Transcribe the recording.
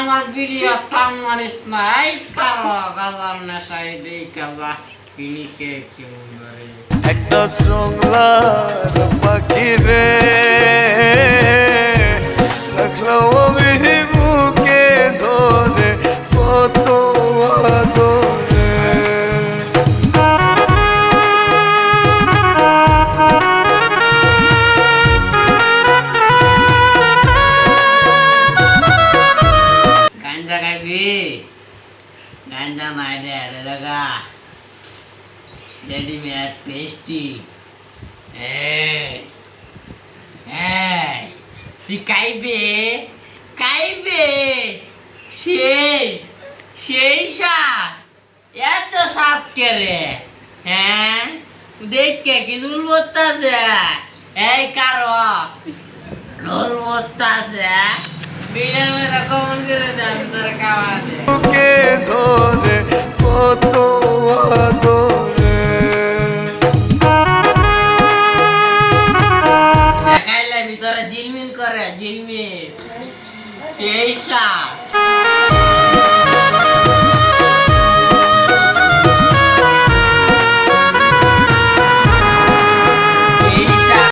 আমার ভিডিও টান মারিস নাই কারো গাজার নেশাই দেই কাজা পিনি খেয়ে কেমন করে একটা জংলার পাখি রে রাখলাম আমি বুকে ধরে কত আদরে গাঞ্জা খাইবি গাঞ্জা নাই রে লাগা রেডিমেড পেস্টি তুই খাইবে সেই সেই সাপ এত সাপ কে রে হ্যাঁ দেখে কি নুল বলতাছে এই কারো নুল বলতাছে বিলের মধ্যে কমন করে দেয় তোর খাওয়া দে বুকে ধরে কত আদরে দেখাইলে ভিতরে ঝিলমিল করে ঝিলমিল সেই সাপ